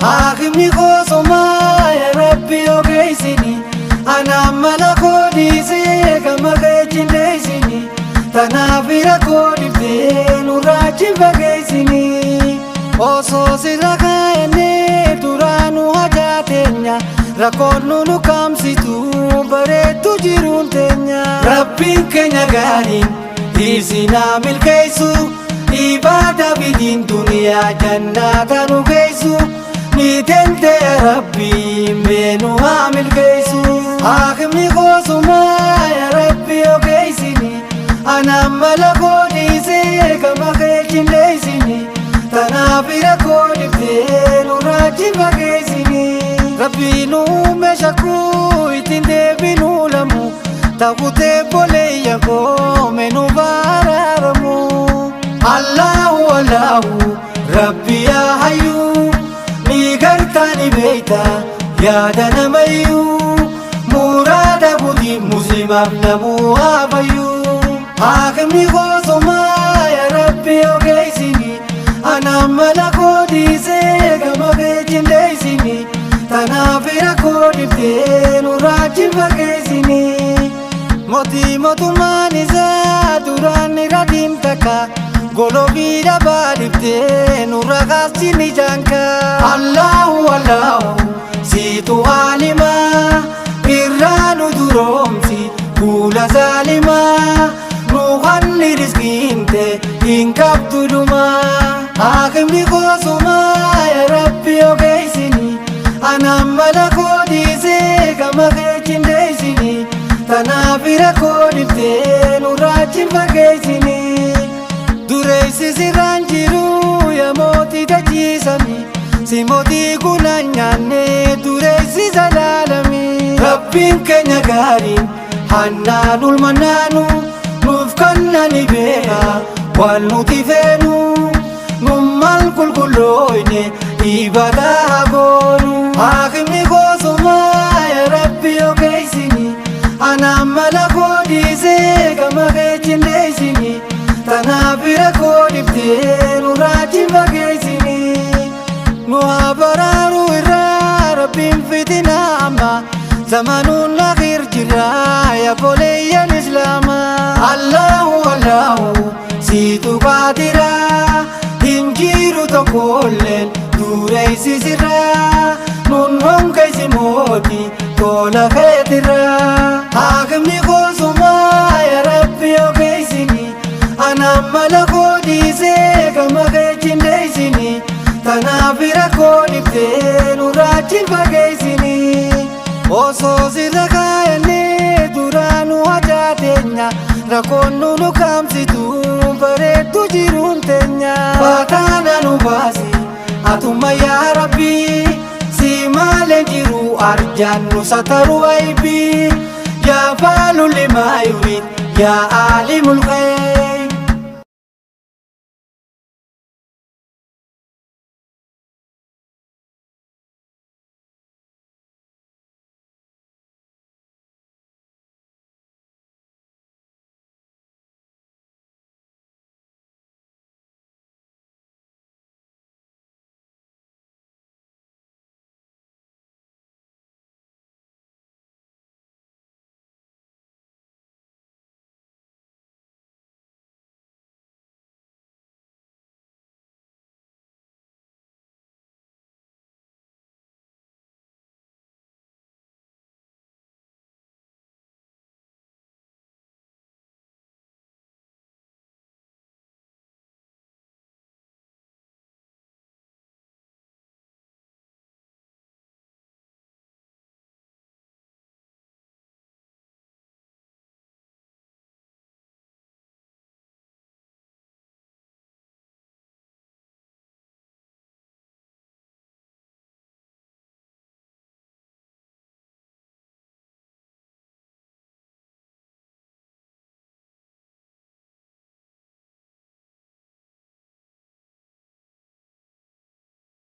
Hakimni kosoma ya Rabbi ogeessini ana mala koodisee gama keechindeessini tanaaf rakkoo dhiftee nurraa fageessini osoo sirra kaayannee duraanuu hajaa teenya rakkoon nu kaamsitu bareedu jiruun teenya Rabbiin keenya gaariin isinaa milkeessu ibaada bidiin duniyaa jannaata nu geessu Nitente ya Rabbi menu hamil geisu Hakimni kosuma ya Rabbi ogeessini ana mala koodisee gama keechindeessini tanaaf rakkoo dhiftee nurraa fageessini Rabbi nuume shakkuu ittiin deebinuu lamu ta'utee boleeyya koome nu baraaramu Allahu Allahu Rabbi yaa hayyuu Nigartani beita ya dana mayu murada budi muslimaf namu abayu Hakimni kosoma ya Rabbi ogeessini ana mala koodisee gama keechindeessini tanaaf rakkoo dhiftee nurraa fageessini mootummaan isaa duraan irra diimtaka Golobida badifte nurra kaasini janka Allahu Allahu situ alima irranu duromsi kula zalima nuhanni rizkinte inkabtu duma Hakimni kosuma ya Rabbi ogeessini ana mala koodisee gama keechindeessini tanaaf rakkoo dhiftee nurraa fageessini Dureessi sirraan jiru ya mootii dachiisami si mootii kuna nyaanne dureessi zalaalami Rabbiin keenya gaariin hannaanul mannaanu nuuf kannani beeka waan nuti feenu nummaan qulqullooyne ibadaa goonu Hakimni kosuma ya Rabbi ogeessini ana mala koodisee gama keechindeessini tanaaf rakkoo dhiftee nurraa fageessini nu habaraaru irraa Rabbiin fitina amma zamanuun akhir jirra ya boleeyyan islaama Allahu Allahu situ qaadira hinjiru tokkolleen dureessi sirraa nun hongeessi mootii tola keetirra Hakimni kosuma ya Rabbi ogeessini ana mala koodisee gama keechindeessini tanaaf rakkoo dhiftee nurraa fageessini osoo sirra kaayannee duraanuu hajaa teenya rakkoon nu kaamsitu bareedu jiruun teenya Baataana nu baasi atumma yaa Rabbi si maaleen jiru arjaan nu sataru aybi yaa faalu limaa yurid yaa aalimul khayr